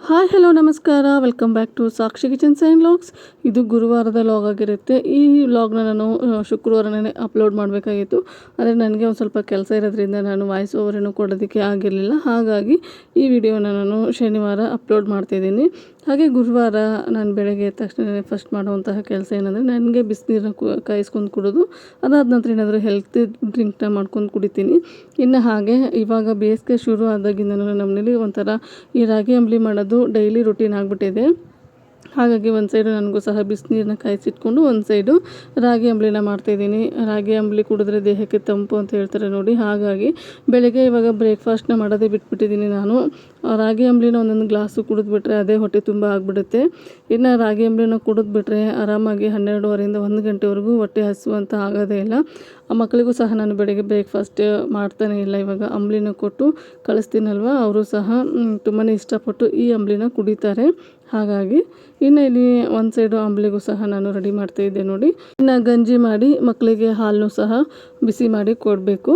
Hi hello ನಮಸ್ಕಾರ, welcome back to Sakshi kitchens and vlogs. ಇದು ಗುರುವಾರದ ವ್ಲಾಗ್ ಆಗಿರುತ್ತೆ. ಈ ವ್ಲಾಗ್ನ ನಾನು ಶುಕ್ರವಾರನೇ ಅಪ್ಲೋಡ್ ಮಾಡಬೇಕಾಗಿತ್ತು. ಆದರೆ ನನಗೆ ಒಂದು ಸ್ವಲ್ಪ ಕೆಲಸ ಇರೋದ್ರಿಂದ ನಾನು ವಾಯ್ಸ್ ಓವರೇನು ಕೊಡೋದಕ್ಕೆ ಆಗಿರಲಿಲ್ಲ. ಹಾಗಾಗಿ ಈ ವಿಡಿಯೋನ ನಾನು ಶನಿವಾರ ಅಪ್ಲೋಡ್ ಮಾಡ್ತಿದ್ದೀನಿ. ಹಾಗೆ ಗುರುವಾರ ನಾನು ಬೆಳಗ್ಗೆ ಎದ್ದ ತಕ್ಷಣ ಫಸ್ಟ್ ಮಾಡುವಂತಹ ಕೆಲಸ ಏನಂದರೆ, ನನಗೆ ಬಿಸಿನೀರನ್ನ ಕಾಯಿಸ್ಕೊಂಡು ಕುಡಿದು ಅದಾದ ನಂತರ ಏನಾದರೂ ಹೆಲ್ತ್ ಡ್ರಿಂಕ್ನ ಮಾಡ್ಕೊಂಡು ಕುಡಿತೀನಿ. ಇನ್ನು ಹಾಗೆ ಇವಾಗ ಬೇಸಿಗೆ ಶುರು ಆದಾಗಿಂದ ನಮ್ಮನೇಲಿ ಒಂಥರ ಈ ರಾಗಿ ಅಂಬಲಿ ಮಾಡೋದು ಡೈಲಿ ರುಟೀನ್ ಆಗಿಬಿಟ್ಟಿದೆ. ಹಾಗಾಗಿ ಒಂದು ಸೈಡು ನನಗೂ ಸಹ ಬಿಸಿನೀರನ್ನ ಕಾಯಿಸಿಟ್ಕೊಂಡು ಒಂದು ಸೈಡು ರಾಗಿ ಅಂಬಲಿನ ಮಾಡ್ತಾಯಿದ್ದೀನಿ. ರಾಗಿ ಅಂಬಲಿ ಕುಡಿದ್ರೆ ದೇಹಕ್ಕೆ ತಂಪು ಅಂತ ಹೇಳ್ತಾರೆ ನೋಡಿ. ಹಾಗಾಗಿ ಬೆಳಗ್ಗೆ ಇವಾಗ ಬ್ರೇಕ್ಫಾಸ್ಟ್ನ ಮಾಡೋದೇ ಬಿಟ್ಬಿಟ್ಟಿದ್ದೀನಿ ನಾನು. ರಾಗಿ ಅಂಬಲಿನ ಒಂದೊಂದು ಗ್ಲಾಸು ಕುಡಿದ್ಬಿಟ್ರೆ ಅದೇ ಹೊಟ್ಟೆ ತುಂಬ ಆಗಿಬಿಡುತ್ತೆ. ಇನ್ನು ರಾಗಿ ಅಂಬಲಿನ ಕುಡಿದ್ಬಿಟ್ರೆ ಆರಾಮಾಗಿ 12:30ರಿಂದ 1 ಗಂಟೆವರೆಗೂ ಹೊಟ್ಟೆ ಹಸುವಂತ ಆಗೋದೇ ಇಲ್ಲ. ಆ ಮಕ್ಕಳಿಗೂ ಸಹ ನಾನು ಬೆಳಗ್ಗೆ ಬ್ರೇಕ್ಫಾಸ್ಟ್ ಮಾಡ್ತಾನೆ ಇಲ್ಲ. ಇವಾಗ ಅಂಬಲಿನ ಕೊಟ್ಟು ಕಳಿಸ್ತೀನಲ್ವ, ಅವರು ಸಹ ತುಂಬಾ ಇಷ್ಟಪಟ್ಟು ಈ ಅಂಬಲಿನ ಕುಡಿತಾರೆ. ಹಾಗಾಗಿ ಇನ್ನು ಇಲ್ಲಿ ಒಂದು ಸೈಡು ಅಂಬಲಿಗೂ ಸಹ ನಾನು ರೆಡಿ ಮಾಡ್ತಾಯಿದ್ದೆ ನೋಡಿ. ಇನ್ನು ಗಂಜಿ ಮಾಡಿ ಮಕ್ಕಳಿಗೆ ಹಾಲನ್ನು ಸಹ ಬಿಸಿ ಮಾಡಿ ಕೊಡಬೇಕು.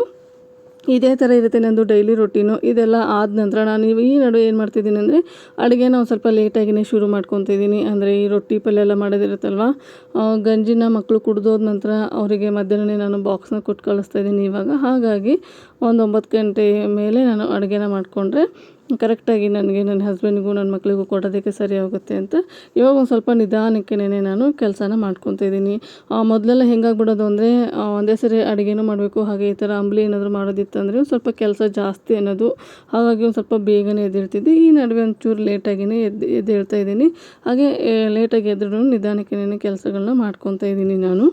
ಇದೇ ಥರ ಇರುತ್ತೆ ನಂದು ಡೈಲಿ ರೊಟೀನು. ಇದೆಲ್ಲ ಆದ ನಂತರ ನಾನು ಈ ನಡುವೆ ಏನು ಮಾಡ್ತಿದ್ದೀನಿ ಅಂದರೆ, ಅಡುಗೆನ ಒಂದು ಸ್ವಲ್ಪ ಲೇಟಾಗಿಯೇ ಶುರು ಮಾಡ್ಕೊತಿದ್ದೀನಿ. ಅಂದರೆ ಈ ರೊಟ್ಟಿ ಪಲ್ಯ ಎಲ್ಲ ಮಾಡೋದಿರುತ್ತಲ್ವ, ಗಂಜಿನ ಮಕ್ಕಳು ಕುಡಿದೋದ ನಂತರ ಅವರಿಗೆ ಮಧ್ಯಾಹ್ನನೇ ನಾನು ಬಾಕ್ಸ್ನ ಕೊಟ್ಟು ಕಳಿಸ್ತಾಯಿದ್ದೀನಿ ಇವಾಗ. ಹಾಗಾಗಿ ಒಂದು 9 ಗಂಟೆ ಮೇಲೆ ನಾನು ಅಡುಗೆನ ಮಾಡಿಕೊಂಡ್ರೆ ಕರೆಕ್ಟಾಗಿ ನನಗೆ ನನ್ನ ಹಸ್ಬೆಂಡ್ಗೂ ನನ್ನ ಮಕ್ಕಳಿಗೂ ಕೊಡೋದಕ್ಕೆ ಸರಿ ಹೋಗುತ್ತೆ ಅಂತ ಇವಾಗ ಒಂದು ಸ್ವಲ್ಪ ನಿಧಾನಕ್ಕೇನೆ ನಾನು ಕೆಲಸನ ಮಾಡ್ಕೊತಾಯಿದ್ದೀನಿ. ಮೊದಲೆಲ್ಲ ಹೆಂಗಾಗ್ಬಿಡೋದು ಅಂದರೆ, ಒಂದೇ ಸರಿ ಅಡುಗೆನೂ ಮಾಡಬೇಕು, ಹಾಗೆ ಈ ಥರ ಅಂಬಲಿ ಏನಾದರೂ ಮಾಡೋದಿತ್ತಂದರೆ ಸ್ವಲ್ಪ ಕೆಲಸ ಜಾಸ್ತಿ ಅನ್ನೋದು. ಹಾಗಾಗಿ ಒಂದು ಸ್ವಲ್ಪ ಬೇಗನೆ ಎದ್ದೇಳ್ತಿದ್ದೆ. ಈ ನಡುವೆ ಒಂಚೂರು ಲೇಟಾಗಿಯೇ ಎದ್ದೇಳ್ತಾ ಇದ್ದೀನಿ. ಹಾಗೆ ಲೇಟಾಗಿ ಎದ್ರೂ ನಿಧಾನಕ್ಕೇನೆ ಕೆಲಸಗಳನ್ನ ಮಾಡ್ಕೊತಾಯಿದ್ದೀನಿ ನಾನು.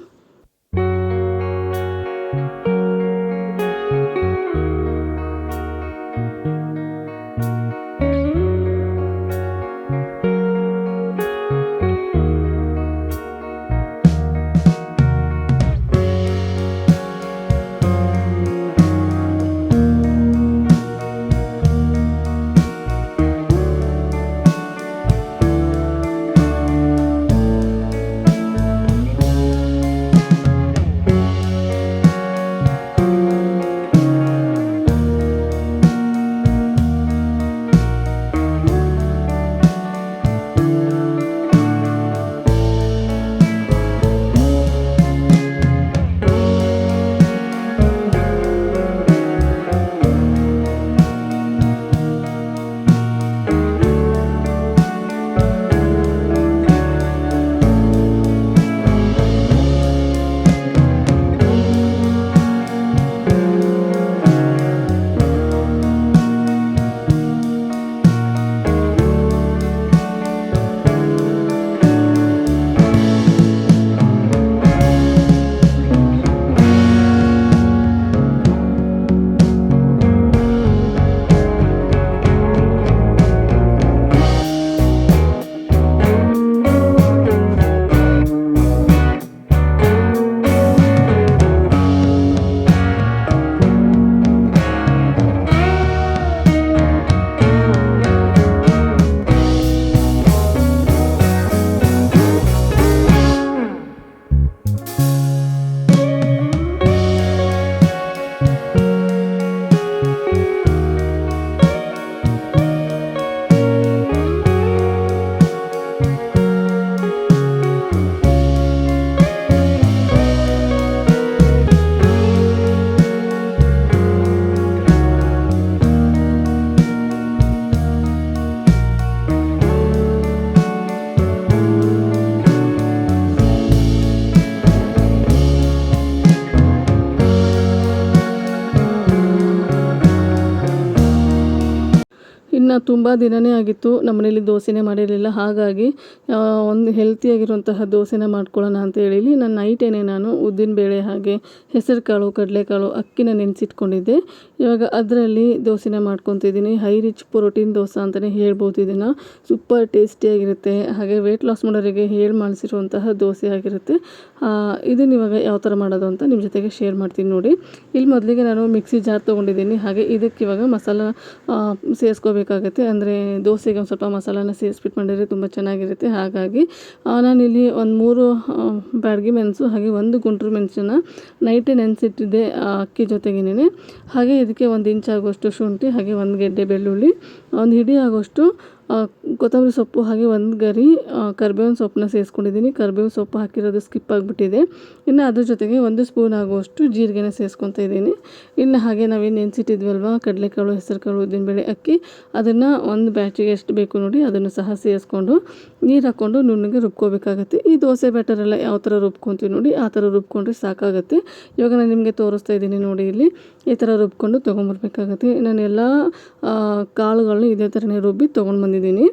ಇನ್ನು ತುಂಬ ದಿನವೇ ಆಗಿತ್ತು ನಮ್ಮನೇಲಿ ದೋಸೆನೇ ಮಾಡಿರಲಿಲ್ಲ. ಹಾಗಾಗಿ ಒಂದು ಹೆಲ್ತಿಯಾಗಿರುವಂತಹ ದೋಸೆನ ಮಾಡ್ಕೊಳ್ಳೋಣ ಅಂತ ಹೇಳಿ ನಾನು ನೈಟೇನೆ ನಾನು ಉದ್ದಿನಬೇಳೆ ಹಾಗೆ ಹೆಸರು ಕಾಳು, ಕಡಲೆಕಾಳು, ಅಕ್ಕಿನ ನೆನೆಸಿಟ್ಕೊಂಡಿದ್ದೆ. ಇವಾಗ ಅದರಲ್ಲಿ ದೋಸೆನ ಮಾಡ್ಕೊತಿದ್ದೀನಿ. ಹೈ ರಿಚ್ ಪ್ರೋಟೀನ್ ದೋಸೆ ಅಂತಲೇ ಹೇಳ್ಬೋದು ಇದನ್ನು. ಸೂಪರ್ ಟೇಸ್ಟಿಯಾಗಿರುತ್ತೆ. ಹಾಗೆ ವೆಯ್ಟ್ ಲಾಸ್ ಮಾಡೋರಿಗೆ ಹೇಳಿ ಮಾಡಿಸಿರುವಂತಹ ದೋಸೆ ಆಗಿರುತ್ತೆ. ಇದನ್ನು ಇವಾಗ ಯಾವ ಥರ ಮಾಡೋದು ಅಂತ ನಿಮ್ಮ ಜೊತೆಗೆ ಶೇರ್ ಮಾಡ್ತೀನಿ ನೋಡಿ. ಇಲ್ಲಿ ಮೊದಲಿಗೆ ನಾನು ಮಿಕ್ಸಿ ಜಾರ್ ತೊಗೊಂಡಿದ್ದೀನಿ. ಹಾಗೆ ಇದಕ್ಕೆ ಇವಾಗ ಮಸಾಲ ಸೇರಿಸ್ಕೋಬೇಕಾಗತ್ತೆ. ಅಂದರೆ ದೋಸೆಗೆ ಒಂದು ಸ್ವಲ್ಪ ಮಸಾಲಾನ ಸೇರಿಸ್ಬಿಟ್ಟು ಮಾಡಿದರೆ ತುಂಬ ಚೆನ್ನಾಗಿರುತ್ತೆ. ಹಾಗಾಗಿ ನಾನಿಲ್ಲಿ ಒಂದು 3 ಬ್ಯಾಡಗಿ ಮೆಣಸು ಹಾಗೆ 1 ಗುಂಟೂರು ಮೆಣಸನ್ನ ನೈಟೇ ನೆನೆಸಿಟ್ಟಿದ್ದೆ ಅಕ್ಕಿ ಜೊತೆಗೇನೆ. ಹಾಗೆ ಇದಕ್ಕೆ 1 ಇಂಚ್ ಆಗೋಷ್ಟು ಶುಂಠಿ ಹಾಗೆ 1 ಗೆಡ್ಡೆ ಬೆಳ್ಳುಳ್ಳಿ, 1 ಹಿಡಿ ಆಗೋಷ್ಟು ಕೊತ್ತಂಬರಿ ಸೊಪ್ಪು ಹಾಗೆ ಒಂದು ಗರಿ ಕರಿಬೇವಿನ ಸೊಪ್ಪನ್ನ ಸೇರಿಸ್ಕೊಂಡಿದ್ದೀನಿ. ಕರಿಬೇವಿನ ಸೊಪ್ಪು ಹಾಕಿರೋದು ಸ್ಕಿಪ್ ಆಗಿಬಿಟ್ಟಿದೆ. ಇನ್ನು ಅದ್ರ ಜೊತೆಗೆ 1 ಸ್ಪೂನ್ ಆಗುವಷ್ಟು ಜೀರಿಗೆನ ಸೇರಿಸ್ಕೊತಾ ಇದ್ದೀನಿ. ಇನ್ನು ಹಾಗೆ ನಾವೇನು ನೆನೆಸಿಟ್ಟಿದ್ವಲ್ವ ಕಡಲೆಕಾಳು, ಹೆಸರುಕಾಳು, ಉದ್ದಿನಬೇಳೆ, ಅಕ್ಕಿ, ಅದನ್ನು ಒಂದು ಬ್ಯಾಚಿಗೆ ಎಷ್ಟು ಬೇಕು ನೋಡಿ ಅದನ್ನು ಸಹ ಸೇರಿಸ್ಕೊಂಡು ನೀರು ಹಾಕ್ಕೊಂಡು ನುಣ್ಣಗೆ ರುಬ್ಕೋಬೇಕಾಗತ್ತೆ. ಈ ದೋಸೆ ಬ್ಯಾಟರೆಲ್ಲ ಯಾವ ಥರ ರುಬ್ಕೊತೀವಿ ನೋಡಿ ಆ ಥರ ರುಬ್ಕೊಂಡ್ರೆ ಸಾಕಾಗುತ್ತೆ. ಇವಾಗ ನಾನು ನಿಮಗೆ ತೋರಿಸ್ತಾ ಇದ್ದೀನಿ ನೋಡಿ, ಇಲ್ಲಿ ಈ ಥರ ರುಬ್ಕೊಂಡು ತೊಗೊಂಬರ್ಬೇಕಾಗತ್ತೆ. ನಾನು ಎಲ್ಲ ಕಾಳುಗಳನ್ನ ಇದೇ ಥರನೇ ರುಬ್ಬಿ ತೊಗೊಂಡು ಬಂದಿದ್ದೀನಿ.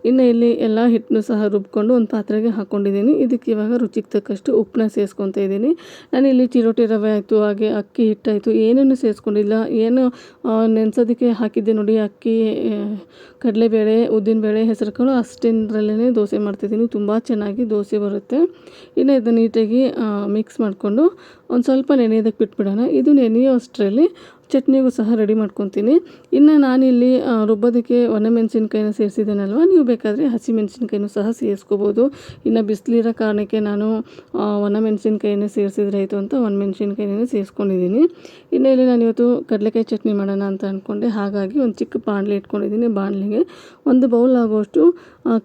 ಇನ್ನು ಇಲ್ಲಿ ಎಲ್ಲ ಹಿಟ್ಟನ್ನು ಸಹ ರುಬ್ಕೊಂಡು ಒಂದು ಪಾತ್ರೆಗೆ ಹಾಕ್ಕೊಂಡಿದ್ದೀನಿ. ಇದಕ್ಕೆ ಇವಾಗ ರುಚಿಗೆ ತಕ್ಕಷ್ಟು ಉಪ್ಪನ್ನ ಸೇರಿಸ್ಕೊತಾ ಇದ್ದೀನಿ. ನಾನಿಲ್ಲಿ ಚಿರೋಟಿ ರವೆ ಆಯಿತು, ಹಾಗೆ ಅಕ್ಕಿ ಹಿಟ್ಟಾಯಿತು, ಏನನ್ನು ಸೇರಿಸ್ಕೊಂಡಿಲ್ಲ. ಏನು ನೆನೆಸೋದಕ್ಕೆ ಹಾಕಿದ್ದೆ ನೋಡಿ, ಅಕ್ಕಿ, ಕಡಲೆಬೇಳೆ, ಉದ್ದಿನಬೇಳೆ, ಹೆಸರುಕಾಳು, ಅಷ್ಟೇನರಲ್ಲೇ ದೋಸೆ ಮಾಡ್ತಿದ್ದೀನಿ. ತುಂಬ ಚೆನ್ನಾಗಿ ದೋಸೆ ಬರುತ್ತೆ. ಇನ್ನು ಇದನ್ನು ನೀಟಾಗಿ ಮಿಕ್ಸ್ ಮಾಡಿಕೊಂಡು ಒಂದು ಸ್ವಲ್ಪ ನೆನೆಯೋದಕ್ಕೆ ಬಿಟ್ಬಿಡೋಣ. ಇದು ನೆನೆಯೋ ಅಷ್ಟರಲ್ಲಿ ಚಟ್ನಿಗೂ ಸಹ ರೆಡಿ ಮಾಡ್ಕೊತೀನಿ. ಇನ್ನು ನಾನಿಲ್ಲಿ ರುಬ್ಬೋದಕ್ಕೆ ಒಣಮೆಣಸಿನ್ಕಾಯಿನ ಸೇರಿಸಿದ್ದೇನಲ್ವ, ನೀವು ಬೇಕಾದರೆ ಹಸಿಮೆಣಸಿನ್ಕಾಯಿನೂ ಸಹ ಸೇರಿಸ್ಕೋಬೋದು. ಇನ್ನು ಬಿಸಿಲಿರೋ ಕಾರಣಕ್ಕೆ ನಾನು ಒಣಮೆಣಸಿನ್ಕಾಯಿನೇ ಸೇರಿಸಿದ್ರೆ ಆಯಿತು ಅಂತ ಒಣಮೆಣಸಿನ್ಕಾಯಿನೇ ಸೇರಿಸ್ಕೊಂಡಿದ್ದೀನಿ. ಇನ್ನು ಇಲ್ಲಿ ನಾನಿವತ್ತು ಕಡಲೆಕಾಯಿ ಚಟ್ನಿ ಮಾಡೋಣ ಅಂತ ಅಂದ್ಕೊಂಡೆ. ಹಾಗಾಗಿ ಒಂದು ಚಿಕ್ಕ ಬಾಣಲೆ ಇಟ್ಕೊಂಡಿದ್ದೀನಿ. ಬಾಣಲೆಗೆ 1 ಬೌಲ್ ಆಗುವಷ್ಟು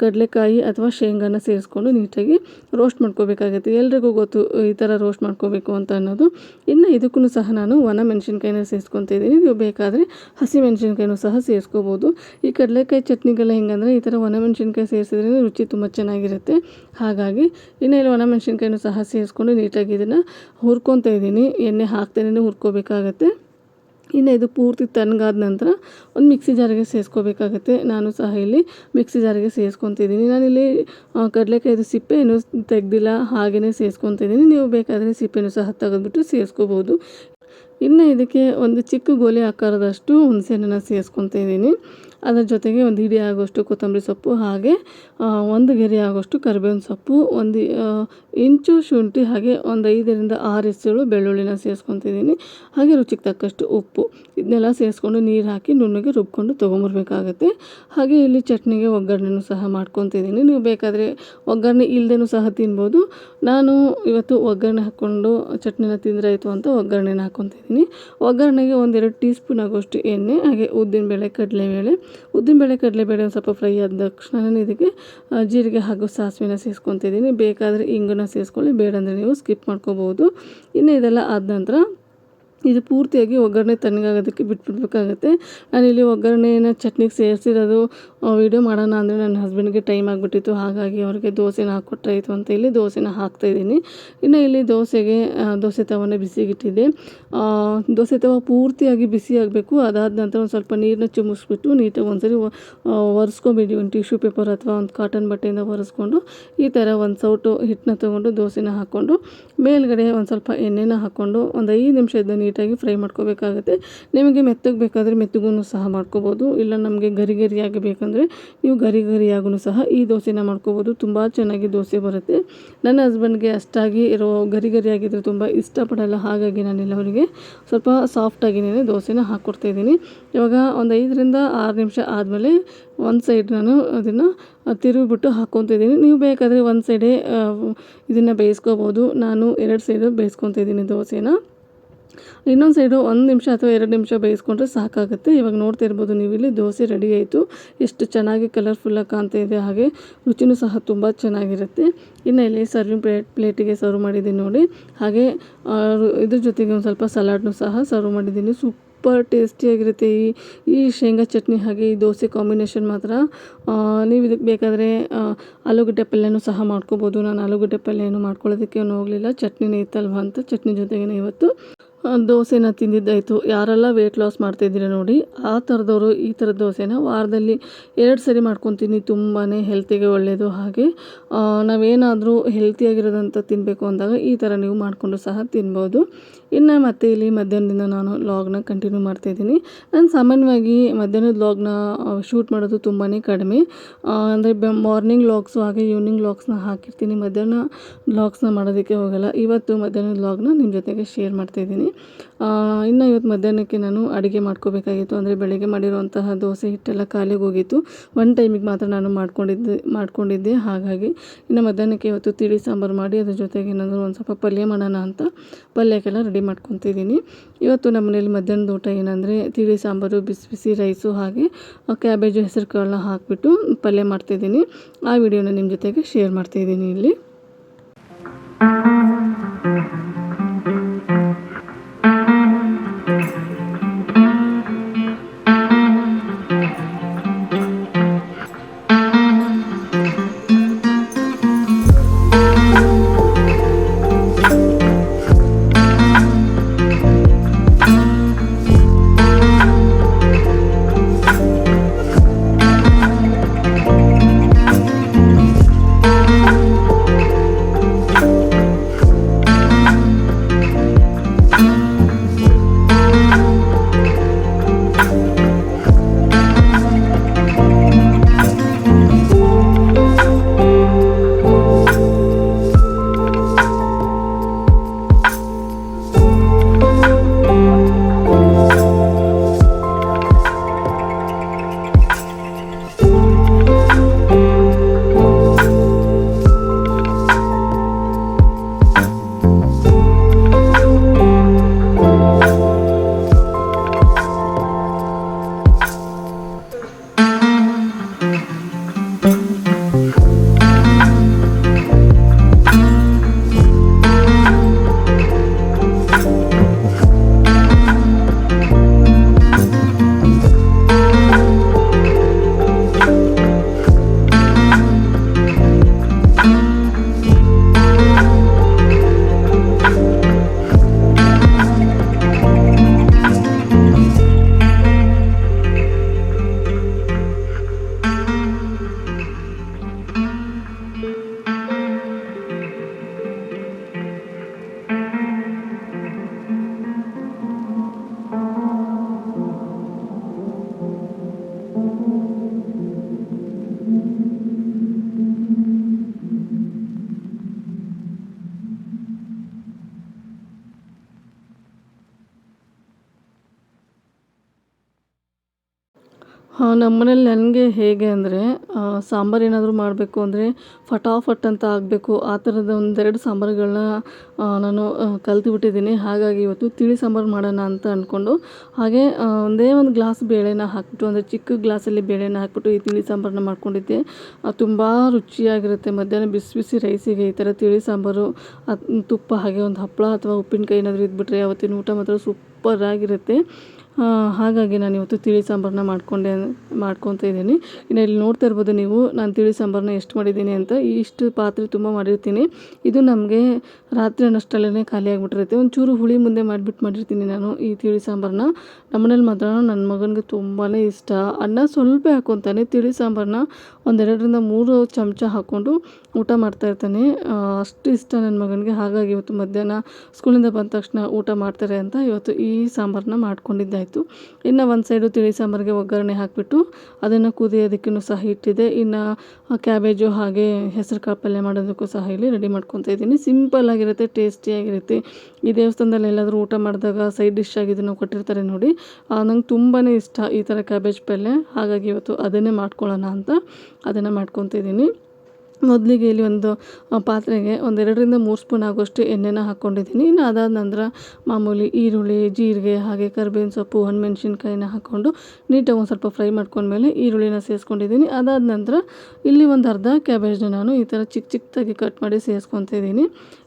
ಕಡಲೆಕಾಯಿ ಅಥವಾ ಶೇಂಗಾನ ಸೇರಿಸ್ಕೊಂಡು ನೀಟಾಗಿ ರೋಸ್ಟ್ ಮಾಡ್ಕೋಬೇಕಾಗುತ್ತೆ. ಎಲ್ರಿಗೂ ಗೊತ್ತು ಈ ಥರ ರೋಸ್ಟ್ ಮಾಡ್ಕೋಬೇಕು ಅಂತ ಅನ್ನೋದು. ಇನ್ನು ಇದಕ್ಕೂ ಸಹ ನಾನು ಒಣಮೆಣಸಿನ್ಕಾಯಿನ ಸೇರಿಸ್ಕೊತಿದ್ದೀನಿ. ನೀವು ಬೇಕಾದರೆ ಹಸಿಮೆಣಸಿನ್ಕಾಯಿನೂ ಸಹ ಸೇರಿಸ್ಕೋಬೋದು. ಈ ಕಡಲೆಕಾಯಿ ಚಟ್ನಿಗೆಲ್ಲ ಹೆಂಗಂದರೆ ಈ ಥರ ಒಣಮೆಣಸಿನ್ಕಾಯಿ ಸೇರಿಸಿದ್ರೆ ರುಚಿ ತುಂಬ ಚೆನ್ನಾಗಿರುತ್ತೆ. ಹಾಗಾಗಿ ಇನ್ನು ಇಲ್ಲಿ ಒಣಮೆಣಸಿನ್ಕಾಯಿನೂ ಸಹ ಸೇರಿಸ್ಕೊಂಡು ನೀಟಾಗಿ ಇದನ್ನು ಹುರ್ಕೊತಾ ಇದ್ದೀನಿ. ಎಣ್ಣೆ ಹಾಕ್ತೇನೆ ಹುರ್ಕೋಬೇಕಾಗತ್ತೆ. ಇನ್ನು ಇದು ಪೂರ್ತಿ ತಣ್ಣಗಾದ ನಂತರ ಒಂದು ಮಿಕ್ಸಿ ಜಾರಿಗೆ ಸೇರಿಸ್ಕೋಬೇಕಾಗತ್ತೆ. ನಾನು ಸಹ ಇಲ್ಲಿ ಮಿಕ್ಸಿ ಜಾರಿಗೆ ಸೇರಿಸ್ಕೊತಿದ್ದೀನಿ. ನಾನಿಲ್ಲಿ ಕಡಲೆಕಾಯಿದು ಸಿಪ್ಪೆ ಏನು ತೆಗೆದಿಲ್ಲ, ಹಾಗೆಯೇ ಸೇರಿಸ್ಕೊತಿದ್ದೀನಿ. ನೀವು ಬೇಕಾದರೆ ಸಿಪ್ಪೆನೂ ಸಹ ತೆಗೆದುಬಿಟ್ಟು ಸೇರಿಸ್ಕೋಬೋದು. ಇನ್ನು ಇದಕ್ಕೆ ಒಂದು ಚಿಕ್ಕ ಗೋಲಿ ಆಕಾರದಷ್ಟು ಹುಣಸೆಹಣ್ಣನ್ನು ಸೇರಿಸ್ಕೊತಾ ಇದ್ದೀನಿ. ಅದರ ಜೊತೆಗೆ ಒಂದು ಹಿಡಿ ಆಗೋಷ್ಟು ಕೊತ್ತಂಬರಿ ಸೊಪ್ಪು, ಹಾಗೆ 1 ಗೆರೆ ಆಗೋಷ್ಟು ಕರಿಬೇವಿನ ಸೊಪ್ಪು, 1 ಇಂಚು ಶುಂಠಿ, ಹಾಗೆ ಒಂದು 5ರಿಂದ 6 ಎಸಳು ಬೆಳ್ಳುಳ್ಳಿನ ಸೇರಿಸ್ಕೊತಿದ್ದೀನಿ. ಹಾಗೆ ರುಚಿಗೆ ತಕ್ಕಷ್ಟು ಉಪ್ಪು, ಇದನ್ನೆಲ್ಲ ಸೇರಿಸ್ಕೊಂಡು ನೀರು ಹಾಕಿ ನುಣ್ಣಗೆ ರುಬ್ಕೊಂಡು ತೊಗೊಂಬರ್ಬೇಕಾಗತ್ತೆ. ಹಾಗೆ ಇಲ್ಲಿ ಚಟ್ನಿಗೆ ಒಗ್ಗರಣೆನೂ ಸಹ ಮಾಡ್ಕೊತಿದ್ದೀನಿ. ನೀವು ಬೇಕಾದರೆ ಒಗ್ಗರಣೆ ಇಲ್ಲದೇನೂ ಸಹ ತಿನ್ಬೋದು. ನಾನು ಇವತ್ತು ಒಗ್ಗರಣೆ ಹಾಕ್ಕೊಂಡು ಚಟ್ನಿನ ತಿಂದರೆ ಆಯಿತು ಅಂತ ಒಗ್ಗರಣೆನ ಹಾಕ್ಕೊತಿದ್ದೀನಿ. ಒಗ್ಗರಣೆಗೆ 1-2 ಟೀ ಸ್ಪೂನ್ ಆಗೋಷ್ಟು ಎಣ್ಣೆ, ಹಾಗೆ ಉದ್ದಿನಬೇಳೆ, ಕಡಲೆಬೇಳೆ ಒಂದು ಸ್ವಲ್ಪ ಫ್ರೈ ಆದ ತಕ್ಷಣ ನಾನು ಇದಕ್ಕೆ ಜೀರಿಗೆ ಹಾಗೂ ಸಾಸಿವೆನ ಸೇರಿಸ್ಕೊತಿದ್ದೀನಿ. ಬೇಕಾದರೆ ಇಂಗನ್ನ ಸೇರಿಸ್ಕೊಳ್ಳಿ, ಬೇಡ ಅಂದರೆ ನೀವು ಸ್ಕಿಪ್ ಮಾಡ್ಕೋಬೋದು. ಇನ್ನು ಇದೆಲ್ಲ ಆದ ನಂತರ ಇದು ಪೂರ್ತಿಯಾಗಿ ಒಗ್ಗರಣೆ ತಣ್ಣಗಾಗೋದಕ್ಕೆ ಬಿಟ್ಬಿಡ್ಬೇಕಾಗತ್ತೆ. ನಾನಿಲ್ಲಿ ಒಗ್ಗರಣೆನ ಚಟ್ನಿಗೆ ಸೇರಿಸಿರೋದು ವೀಡಿಯೋ ಮಾಡೋಣ ಅಂದರೆ ನನ್ನ ಹಸ್ಬೆಂಡ್ಗೆ ಟೈಮ್ ಆಗಿಬಿಟ್ಟಿತ್ತು. ಹಾಗಾಗಿ ಅವ್ರಿಗೆ ದೋಸೆನ ಹಾಕ್ಕೊಟ್ರಾಯಿತು ಅಂತ ಇಲ್ಲಿ ದೋಸೆನ ಹಾಕ್ತಾಯಿದ್ದೀನಿ. ಇನ್ನು ಇಲ್ಲಿ ದೋಸೆಗೆ ದೋಸೆ ತವನ ಬಿಸಿಗಿಟ್ಟಿದ್ದೆ. ದೋಸೆ ತವ ಪೂರ್ತಿಯಾಗಿ ಬಿಸಿ ಆಗಬೇಕು. ಅದಾದ ನಂತರ ಒಂದು ಸ್ವಲ್ಪ ನೀರನ್ನ ಚಿಮ್ಮಿಸ್ಬಿಟ್ಟು ನೀಟಾಗಿ ಒಂದ್ಸರಿ ಒರೆಸ್ಕೊಬೇಡಿ. ಒಂದು ಟಿಶ್ಯೂ ಪೇಪರ್ ಅಥವಾ ಒಂದು ಕಾಟನ್ ಬಟ್ಟೆಯಿಂದ ಒರೆಸ್ಕೊಂಡು ಈ ಥರ ಒಂದು ಸೌಟು ಹಿಟ್ಟನ್ನ ತೊಗೊಂಡು ದೋಸೆನ ಹಾಕ್ಕೊಂಡು ಮೇಲ್ಗಡೆ ಒಂದು ಸ್ವಲ್ಪ ಎಣ್ಣೆನ ಹಾಕ್ಕೊಂಡು ಒಂದು 5 ನಿಮಿಷ ಇದನ್ನ ನೀಟಾಗಿ ಫ್ರೈ ಮಾಡ್ಕೋಬೇಕಾಗುತ್ತೆ. ನಿಮಗೆ ಮೆತ್ತಗೆ ಬೇಕಾದರೆ ಮೆತ್ತಗೂ ಸಹ ಮಾಡ್ಕೋಬೋದು. ಇಲ್ಲ ನಮಗೆ ಗರಿ ಗರಿಯಾಗಿ ಬೇಕಂದರೆ ನೀವು ಗರಿ ಗರಿಯಾಗೂ ಸಹ ಈ ದೋಸೆನ ಮಾಡ್ಕೋಬೋದು. ತುಂಬ ಚೆನ್ನಾಗಿ ದೋಸೆ ಬರುತ್ತೆ. ನನ್ನ ಹಸ್ಬೆಂಡ್ಗೆ ಅಷ್ಟಾಗಿ ಗರಿ ಗರಿಯಾಗಿದ್ದರೆ ತುಂಬ ಇಷ್ಟಪಡಲ್ಲ. ಹಾಗಾಗಿ ನಾನೆಲ್ಲ ಅವರಿಗೆ ಸ್ವಲ್ಪ ಸಾಫ್ಟಾಗಿಯೇ ದೋಸೆನ ಹಾಕ್ಕೊಡ್ತಾಯಿದ್ದೀನಿ. ಇವಾಗ ಒಂದು 5ರಿಂದ 6 ನಿಮಿಷ ಆದಮೇಲೆ ಒಂದು ಸೈಡ್ ನಾನು ಅದನ್ನು ತಿರುಗಿಬಿಟ್ಟು ಹಾಕ್ಕೊತಿದ್ದೀನಿ. ನೀವು ಬೇಕಾದರೆ ಒಂದು ಸೈಡೇ ಇದನ್ನು ಬೇಯಿಸ್ಕೋಬೋದು. ನಾನು 2 ಸೈಡು ಬೇಯಿಸ್ಕೊತಿದ್ದೀನಿ ದೋಸೆನ. ಇನ್ನೊಂದು ಸೈಡು 1 ನಿಮಿಷ ಅಥವಾ 2 ನಿಮಿಷ ಬೇಯಿಸ್ಕೊಂಡ್ರೆ ಸಾಕಾಗುತ್ತೆ. ಇವಾಗ ನೋಡ್ತಾ ಇರ್ಬೋದು ನೀವು, ಇಲ್ಲಿ ದೋಸೆ ರೆಡಿ ಆಯಿತು. ಎಷ್ಟು ಚೆನ್ನಾಗಿ ಕಲರ್ಫುಲ್ಲಾಗಿ ಕಾಣ್ತಾ ಇದೆ, ಹಾಗೆ ರುಚಿನೂ ಸಹ ತುಂಬ ಚೆನ್ನಾಗಿರುತ್ತೆ. ಇನ್ನು ಇಲ್ಲಿ ಸರ್ವಿಂಗ್ ಪ್ಲೇಟಿಗೆ ಸರ್ವ್ ಮಾಡಿದ್ದೀನಿ ನೋಡಿ. ಹಾಗೆ ಇದ್ರ ಜೊತೆಗೆ ಒಂದು ಸ್ವಲ್ಪ ಸಲಾಡ್ನು ಸಹ ಸರ್ವ್ ಮಾಡಿದ್ದೀನಿ. ಸೂಪರ್ ಟೇಸ್ಟಿಯಾಗಿರುತ್ತೆ ಈ ಶೇಂಗಾ ಚಟ್ನಿ ಹಾಗೆ ಈ ದೋಸೆ ಕಾಂಬಿನೇಷನ್ ಮಾತ್ರ. ನೀವು ಇದಕ್ಕೆ ಬೇಕಾದರೆ ಆಲೂಗಡ್ಡೆ ಪಲ್ಯನೂ ಸಹ ಮಾಡ್ಕೋಬೋದು. ನಾನು ಆಲೂಗಡ್ಡೆ ಪಲ್ಯ ಏನು ಮಾಡ್ಕೊಳ್ಳೋದಕ್ಕೆ ಹೋಗಲಿಲ್ಲ, ಚಟ್ನಿನೇ ಇತ್ತಲ್ವ ಅಂತ ಚಟ್ನಿ ಜೊತೆಗೇ ಇವತ್ತು ದೋಸೆನ ತಿಂದಿದ್ದಾಯಿತು. ಯಾರೆಲ್ಲ ವೆಯ್ಟ್ ಲಾಸ್ ಮಾಡ್ತಾಯಿದ್ದೀರ ನೋಡಿ, ಆ ಥರದವರು ಈ ಥರದ ದೋಸೆನ ವಾರದಲ್ಲಿ 2 ಸರಿ ಮಾಡ್ಕೊತೀನಿ. ತುಂಬಾ ಹೆಲ್ತಿಗೆ ಒಳ್ಳೆಯದು. ಹಾಗೆ ನಾವೇನಾದರೂ ಹೆಲ್ತಿಯಾಗಿರೋದಂತ ತಿನ್ನಬೇಕು ಅಂದಾಗ ಈ ಥರ ನೀವು ಮಾಡಿಕೊಂಡು ಸಹ ತಿನ್ಬೋದು. ಇನ್ನು ಮತ್ತೆ ಇಲ್ಲಿ ಮಧ್ಯಾಹ್ನದಿಂದ ನಾನು ವ್ಲಾಗ್ನ ಕಂಟಿನ್ಯೂ ಮಾಡ್ತಾಯಿದ್ದೀನಿ. ನಾನು ಸಾಮಾನ್ಯವಾಗಿ ಮಧ್ಯಾಹ್ನದ ವ್ಲಾಗ್ನ ಶೂಟ್ ಮಾಡೋದು ತುಂಬಾ ಕಡಿಮೆ. ಅಂದರೆ ಮಾರ್ನಿಂಗ್ ವ್ಲಾಗ್ಸು ಹಾಗೆ ಈವ್ನಿಂಗ್ ವ್ಲಾಗ್ಸ್ನ ಹಾಕಿರ್ತೀನಿ. ಮಧ್ಯಾಹ್ನ ವ್ಲಾಗ್ಸ್ನ ಮಾಡೋದಕ್ಕೆ ಹೋಗಲ್ಲ. ಇವತ್ತು ಮಧ್ಯಾಹ್ನದ ವ್ಲಾಗ್ನ ನಿಮ್ಮ ಜೊತೆಗೆ ಶೇರ್ ಮಾಡ್ತಾಯಿದ್ದೀನಿ. ಇನ್ನು ಇವತ್ತು ಮಧ್ಯಾಹ್ನಕ್ಕೆ ನಾನು ಅಡುಗೆ ಮಾಡ್ಕೋಬೇಕಾಗಿತ್ತು. ಅಂದರೆ ಬೆಳಗ್ಗೆ ಮಾಡಿರುವಂತಹ ದೋಸೆ ಹಿಟ್ಟೆಲ್ಲ ಖಾಲಿಗೆ ಹೋಗಿತ್ತು. ಒನ್ ಟೈಮಿಗೆ ಮಾತ್ರ ನಾನು ಮಾಡ್ಕೊಂಡಿದ್ದೆ. ಹಾಗಾಗಿ ಇನ್ನು ಮಧ್ಯಾಹ್ನಕ್ಕೆ ಇವತ್ತು ತಿಳಿ ಸಾಂಬಾರು ಮಾಡಿ ಅದ್ರ ಜೊತೆಗೆ ಏನಾದರೂ ಒಂದು ಸ್ವಲ್ಪ ಪಲ್ಯ ಮಾಡೋಣ ಅಂತ ಪಲ್ಯಕ್ಕೆಲ್ಲ ರೆಡಿ ಮಾಡ್ಕೊತಿದ್ದೀನಿ. ಇವತ್ತು ನಮ್ಮ ಮನೇಲಿ ಮಧ್ಯಾಹ್ನದ ಊಟ ಏನಂದರೆ ತಿಳಿ ಸಾಂಬಾರು, ಬಿಸಿ ಬಿಸಿ ರೈಸು, ಹಾಗೆ ಕ್ಯಾಬೇಜು, ಹೆಸರು ಕಾಳನ್ನ ಹಾಕಿಬಿಟ್ಟು ಪಲ್ಯ ಮಾಡ್ತಾಯಿದ್ದೀನಿ. ಆ ವಿಡಿಯೋನ ನಿಮ್ಮ ಜೊತೆಗೆ ಶೇರ್ ಮಾಡ್ತಾಯಿದ್ದೀನಿ ಇಲ್ಲಿ. ನಮ್ಮ ಮನೇಲಿ ನನಗೆ ಹೇಗೆ ಅಂದರೆ ಸಾಂಬಾರು ಏನಾದರೂ ಮಾಡಬೇಕು ಅಂದರೆ ಫಟಾಫಟ್ ಅಂತ ಆಗಬೇಕು, ಆ ಥರದ ಒಂದೆರಡು ಸಾಂಬಾರುಗಳನ್ನ ನಾನು ಕಲ್ತ್ಬಿಟ್ಟಿದ್ದೀನಿ. ಹಾಗಾಗಿ ಇವತ್ತು ತಿಳಿ ಸಾಂಬಾರು ಮಾಡೋಣ ಅಂತ ಅಂದ್ಕೊಂಡು ಹಾಗೆ ಒಂದೇ ಒಂದು ಗ್ಲಾಸ್ ಬೇಳೆನ ಹಾಕಿಬಿಟ್ಟು, ಅಂದರೆ ಚಿಕ್ಕ ಗ್ಲಾಸಲ್ಲಿ ಬೇಳೆನ ಹಾಕಿಬಿಟ್ಟು ಈ ತಿಳಿ ಸಾಂಬಾರನ್ನ ಮಾಡ್ಕೊಂಡಿದ್ದೆ. ತುಂಬ ರುಚಿಯಾಗಿರುತ್ತೆ. ಮಧ್ಯಾಹ್ನ ಬಿಸಿ ಬಿಸಿ ರೈಸಿಗೆ ಈ ಥರ ತಿಳಿ ಸಾಂಬಾರು, ತುಪ್ಪ, ಹಾಗೆ ಒಂದು ಹಪ್ಪಳ ಅಥವಾ ಉಪ್ಪಿನಕಾಯಿ ಏನಾದರೂ ಇದ್ಬಿಟ್ರೆ ಅವತ್ತಿನ ಊಟ ಮಾತ್ರ ಸೂಪರಾಗಿರುತ್ತೆ. ಹಾಗಾಗಿ ನಾನು ಇವತ್ತು ತಿಳಿ ಸಾಂಬಾರನ್ನ ಮಾಡ್ಕೊತಾ ಇದ್ದೀನಿ. ಇನ್ನು ಇಲ್ಲಿ ನೋಡ್ತಾ ಇರ್ಬೋದು ನೀವು ನಾನು ತಿಳಿ ಸಾಂಬಾರನ್ನ ಎಷ್ಟು ಮಾಡಿದ್ದೀನಿ ಅಂತ. ಇಷ್ಟು ಪಾತ್ರೆ ತುಂಬ ಮಾಡಿರ್ತೀನಿ. ಇದು ನಮಗೆ ರಾತ್ರಿ ಅನ್ನಷ್ಟರಲ್ಲೇ ಖಾಲಿ ಆಗಿಬಿಟ್ಟಿರುತ್ತೆ. ಒಂಚೂರು ಹುಳಿ ಮುಂದೆ ಮಾಡಿರ್ತೀನಿ ನಾನು ಈ ತಿಳಿ ಸಾಂಬಾರನ್ನ. ನಮ್ಮನೇಲಿ ಮಾತ್ರ ನನ್ನ ಮಗನಿಗೆ ತುಂಬಾ ಇಷ್ಟ. ಅನ್ನ ಸ್ವಲ್ಪ ಹಾಕ್ಕೊತಾನೆ, ತಿಳಿ ಸಾಂಬಾರನ್ನ 1-2-3 ಚಮಚ ಹಾಕ್ಕೊಂಡು ಊಟ ಮಾಡ್ತಾಯಿರ್ತಾನೆ. ಅಷ್ಟು ಇಷ್ಟ ನನ್ನ ಮಗನಿಗೆ. ಹಾಗಾಗಿ ಇವತ್ತು ಮಧ್ಯಾಹ್ನ ಸ್ಕೂಲಿಂದ ಬಂದ ತಕ್ಷಣ ಊಟ ಮಾಡ್ತಾರೆ ಅಂತ ಇವತ್ತು ಈ ಸಾಂಬಾರನ್ನ ಮಾಡ್ಕೊಂಡಿದ್ದಾಯಿತು. ಇನ್ನು ಒಂದು ಸೈಡು ತಿಳಿ ಸಾಂಬಾರಿಗೆ ಒಗ್ಗರಣೆ ಹಾಕಿಬಿಟ್ಟು ಅದನ್ನು ಕುದಿಯೋದಕ್ಕೂ ಸಹ ಇಟ್ಟಿದೆ. ಇನ್ನು ಕ್ಯಾಬೇಜು ಹಾಗೆ ಹೆಸರು ಕಾಳು ಪಲ್ಯ ಮಾಡೋದಕ್ಕೂ ಸಹ ಇಲ್ಲಿ ರೆಡಿ ಮಾಡ್ಕೊತಾ ಇದ್ದೀನಿ. ಸಿಂಪಲ್ಲಾಗಿರುತ್ತೆ, ಟೇಸ್ಟಿಯಾಗಿರುತ್ತೆ. ಈ ದೇವಸ್ಥಾನದಲ್ಲಿ ಎಲ್ಲಾದರೂ ಊಟ ಮಾಡಿದಾಗ ಸೈಡ್ ಡಿಶ್ ಆಗಿ ಇದನ್ನು ಕೊಟ್ಟಿರ್ತಾರೆ ನೋಡಿ, ನಂಗೆ ತುಂಬಾ ಇಷ್ಟ ಈ ಥರ ಕ್ಯಾಬೇಜ್ ಪಲ್ಯ. ಹಾಗಾಗಿ ಇವತ್ತು ಅದನ್ನೇ ಮಾಡ್ಕೊಳ್ಳೋಣ ಅಂತ ಅದನ್ನು ಮಾಡ್ಕೊತಾ ಇದ್ದೀನಿ. ಮೊದಲಿಗೆ ಇಲ್ಲಿ ಒಂದು ಪಾತ್ರೆಗೆ 1-2-3 ಸ್ಪೂನ್ ಆಗೋಷ್ಟು ಎಣ್ಣೆನ ಹಾಕ್ಕೊಂಡಿದ್ದೀನಿ. ಇನ್ನು ಅದಾದ ನಂತರ ಮಾಮೂಲಿ ಈರುಳ್ಳಿ, ಜೀರಿಗೆ, ಹಾಗೆ ಕರಿಬೇವಿನ ಸೊಪ್ಪು, ಒಣಮೆಣ್ಸಿನ್ಕಾಯಿನ ಹಾಕ್ಕೊಂಡು ನೀಟಾಗಿ ಒಂದು ಸ್ವಲ್ಪ ಫ್ರೈ ಮಾಡ್ಕೊಂಡ್ಮೇಲೆ ಈರುಳ್ಳಿನ ಸೇರಿಸ್ಕೊಂಡಿದ್ದೀನಿ. ಅದಾದ ನಂತರ ಇಲ್ಲಿ ಒಂದು ಅರ್ಧ ಕ್ಯಾಬೇಜ್ನ ನಾನು ಈ ಥರ ಚಿಕ್ಕದಾಗಿ ಕಟ್ ಮಾಡಿ ಸೇರಿಸ್ಕೊತಾ ಇದ್ದೀನಿ.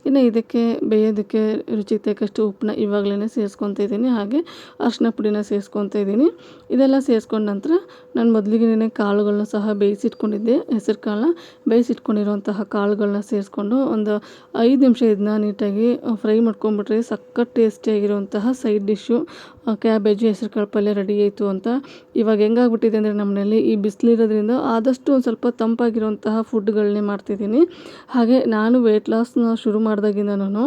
ಇನ್ನು ಇದಕ್ಕೆ ಬೇಯೋದಕ್ಕೆ ರುಚಿಗೆ ತಕ್ಕಷ್ಟು ಉಪ್ಪನ್ನ ಇವಾಗಲೇ ಸೇರಿಸ್ಕೊತಾ ಇದ್ದೀನಿ. ಹಾಗೆ ಅರಿಶಿನ ಪುಡಿನ ಸೇರಿಸ್ಕೊತಾ ಇದ್ದೀನಿ. ಇದೆಲ್ಲ ಸೇರಿಸ್ಕೊಂಡ ನಂತರ ನಾನು ಮೊದಲಿಗೆ ಕಾಳುಗಳನ್ನ ಸಹ ಬೇಯಿಸಿಟ್ಕೊಂಡಿದ್ದೆ. ಹೆಸರು ಕಾಳನ್ನ ಬೇಯಿಸಿಟ್ಕೊಂಡಿರೋಂತಹ ಕಾಳುಗಳನ್ನ ಸೇರಿಸ್ಕೊಂಡು ಒಂದು 5 ನಿಮಿಷ ಇದನ್ನ ನೀಟಾಗಿ ಫ್ರೈ ಮಾಡ್ಕೊಂಬಿಟ್ರೆ ಸಖತ್ ಟೇಸ್ಟಿಯಾಗಿರುವಂತಹ ಸೈಡ್ ಡಿಶ್ಶು ಕ್ಯಾಬೇಜು ಹೆಸರು ಕಾಳು ಪಲ್ಯ ರೆಡಿ ಆಯಿತು ಅಂತ. ಇವಾಗ ಹೆಂಗಾಗ್ಬಿಟ್ಟಿದೆ ಅಂದರೆ ನಮ್ಮನೇಲಿ ಈ ಬಿಸಿಲಿರೋದ್ರಿಂದ ಆದಷ್ಟು ಒಂದು ಸ್ವಲ್ಪ ತಂಪಾಗಿರುವಂತಹ ಫುಡ್ಗಳನ್ನೇ ಮಾಡ್ತಿದ್ದೀನಿ. ಹಾಗೆ ನಾನು ವೆಯ್ಟ್ ಲಾಸ್ನ ಶುರು ಮಾಡಿದಾಗಿಂದನೂ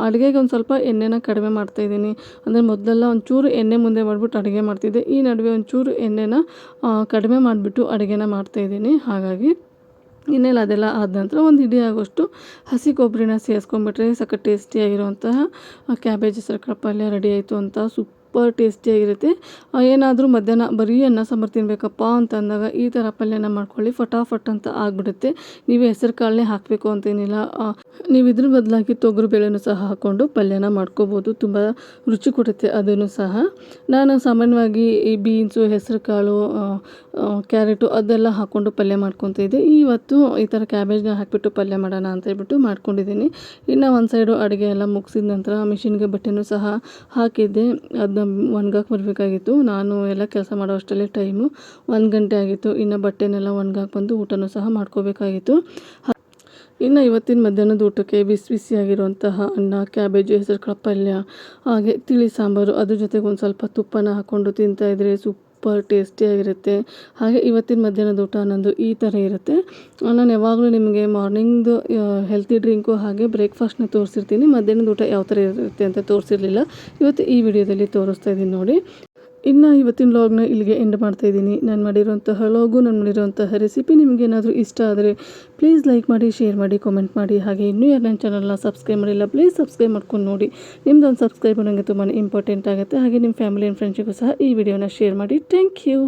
ಅಡುಗೆಗೆ ಒಂದು ಸ್ವಲ್ಪ ಎಣ್ಣೆನ ಕಡಿಮೆ ಮಾಡ್ತಾಯಿದ್ದೀನಿ. ಅಂದರೆ ಮೊದಲೆಲ್ಲ ಒಂಚೂರು ಎಣ್ಣೆ ಮುಂದೆ ಮಾಡಿಬಿಟ್ಟು ಅಡುಗೆ ಮಾಡ್ತಿದ್ದೆ. ಈ ನಡುವೆ ಒಂಚೂರು ಎಣ್ಣೆನ ಕಡಿಮೆ ಮಾಡಿಬಿಟ್ಟು ಅಡುಗೆನ ಮಾಡ್ತಾಯಿದ್ದೀನಿ. ಹಾಗಾಗಿ ಇನ್ನೆಲ್ಲ ಅದೆಲ್ಲ ಆದ ನಂತರ ಒಂದು ಹಿಡಿ ಆಗೋಷ್ಟು ಹಸಿ ಕೊಬ್ಬರಿನ ಸೇರಿಸ್ಕೊಂಡ್ಬಿಟ್ರೆ ಸಖತ್ ಟೇಸ್ಟಿಯಾಗಿರುವಂತಹ ಕ್ಯಾಬೇಜ್ ಹೆಸರುಕಾಳು ಪಲ್ಯ ರೆಡಿ ಆಯಿತು ಅಂತ. ಸೂಪರ್ ಟೇಸ್ಟಿಯಾಗಿರುತ್ತೆ. ಏನಾದರೂ ಮಧ್ಯಾಹ್ನ ಬರೀ ಅನ್ನ ಸಾಂಬಾರು ತಿನ್ನಬೇಕಪ್ಪ ಅಂತ ಅಂದಾಗ ಈ ಥರ ಪಲ್ಯನ ಮಾಡ್ಕೊಳ್ಳಿ, ಫಟಾಫಟ್ ಅಂತ ಆಗಿಬಿಡುತ್ತೆ. ನೀವು ಹೆಸರು ಕಾಳನ್ನೇ ಹಾಕಬೇಕು ಅಂತೇನಿಲ್ಲ, ನೀವು ಇದ್ರ ಬದಲಾಗಿ ತೊಗರು ಬೇಳೆನೂ ಸಹ ಹಾಕ್ಕೊಂಡು ಪಲ್ಯನ ಮಾಡ್ಕೋಬೋದು, ತುಂಬ ರುಚಿ ಕೊಡುತ್ತೆ ಅದನ್ನು ಸಹ. ನಾನು ಸಾಮಾನ್ಯವಾಗಿ ಈ ಬೀನ್ಸು, ಹೆಸರು ಕಾಳು, ಕ್ಯಾರೆಟು ಅದೆಲ್ಲ ಹಾಕ್ಕೊಂಡು ಪಲ್ಯ ಮಾಡ್ಕೊತಿದ್ದೆ. ಇವತ್ತು ಈ ಥರ ಕ್ಯಾಬೇಜ್ನ ಹಾಕಿಬಿಟ್ಟು ಪಲ್ಯ ಮಾಡೋಣ ಅಂತ ಹೇಳ್ಬಿಟ್ಟು ಮಾಡ್ಕೊಂಡಿದ್ದೀನಿ. ಇನ್ನು ಒಂದು ಸೈಡು ಅಡುಗೆ ಎಲ್ಲ ಮುಗಿಸಿದ ನಂತರ ಮಿಷಿನ್ಗೆ ಬಟ್ಟೆನೂ ಸಹ ಹಾಕಿದ್ದೆ. ಅದನ್ನ ಒಣಗಾಕಿ ಬರಬೇಕಾಗಿತ್ತು. ನಾನು ಎಲ್ಲ ಕೆಲಸ ಮಾಡೋ ಅಷ್ಟರಲ್ಲಿ ಟೈಮು 1 ಗಂಟೆ ಆಗಿತ್ತು. ಇನ್ನು ಬಟ್ಟೆನೆಲ್ಲ ಒಣಗಾಕಿ ಬಂದು ಊಟನೂ ಸಹ ಮಾಡ್ಕೋಬೇಕಾಗಿತ್ತು. ಇನ್ನು ಇವತ್ತಿನ ಮಧ್ಯಾಹ್ನದ ಊಟಕ್ಕೆ ಬಿಸಿ ಬಿಸಿಯಾಗಿರುವಂತಹ ಅನ್ನ, ಕ್ಯಾಬೇಜು, ಹೆಸರುಕಾಳು ಪಲ್ಯ, ಹಾಗೆ ತಿಳಿ ಸಾಂಬಾರು, ಅದ್ರ ಜೊತೆಗೆ ಒಂದು ಸ್ವಲ್ಪ ತುಪ್ಪನ ಹಾಕ್ಕೊಂಡು ತಿಂತಾಯಿದ್ರೆ ಸೂಪರ್ ಟೇಸ್ಟಿಯಾಗಿರುತ್ತೆ. ಹಾಗೆ ಇವತ್ತಿನ ಮಧ್ಯಾಹ್ನದ ಊಟ ನಂದು ಈ ಥರ ಇರುತ್ತೆ. ನಾನು ಯಾವಾಗಲೂ ನಿಮಗೆ ಮಾರ್ನಿಂಗ್ದು ಹೆಲ್ತಿ ಡ್ರಿಂಕು ಹಾಗೆ ಬ್ರೇಕ್ಫಾಸ್ಟ್ನ ತೋರಿಸಿರ್ತೀನಿ. ಮಧ್ಯಾಹ್ನದ ಊಟ ಯಾವ ಥರ ಇರುತ್ತೆ ಅಂತ ತೋರಿಸಿರಲಿಲ್ಲ. ಇವತ್ತು ಈ ವಿಡಿಯೋದಲ್ಲಿ ತೋರಿಸ್ತಾ ಇದ್ದೀನಿ ನೋಡಿ. ಇನ್ನು ಇವತ್ತಿನ ವ್ಲಾಗ್ನ ಇಲ್ಲಿಗೆ ಎಂಡ್ ಮಾಡ್ತಾಯಿದ್ದೀನಿ. ನಾನು ಮಾಡಿರೋಂತಹ ವ್ಲಾಗು, ನಾನು ಮಾಡಿರೋಂತಹ ರೆಸಿಪಿ ನಿಮಗೇನಾದರೂ ಇಷ್ಟ ಆದರೆ ಪ್ಲೀಸ್ ಲೈಕ್ ಮಾಡಿ, ಶೇರ್ ಮಾಡಿ, ಕಾಮೆಂಟ್ ಮಾಡಿ. ಹಾಗೆ ಇನ್ನೂ ಯಾರು ನನ್ನ ಚಾನಲ್ನ ಸಬ್ಸ್ಕ್ರೈಬ್ ಮಾಡಿಲ್ಲ ಪ್ಲೀಸ್ ಸಬ್ಸ್ಕ್ರೈಬ್ ಮಾಡ್ಕೊಂಡು ನೋಡಿ. ನಿಮ್ಮದೊಂದು ಸಬ್ಸ್ಕ್ರೈಬ್ ನನಗೆ ತುಂಬಾ ಇಂಪಾರ್ಟೆಂಟ್ ಆಗುತ್ತೆ. ಹಾಗೆ ನಿಮ್ಮ ಫ್ಯಾಮಿಲಿ ಆ್ಯಂಡ್ ಫ್ರೆಂಡ್ಸಿಗೂ ಸಹ ಈ ವಿಡಿಯೋನ ಶೇರ್ ಮಾಡಿ. Thank you.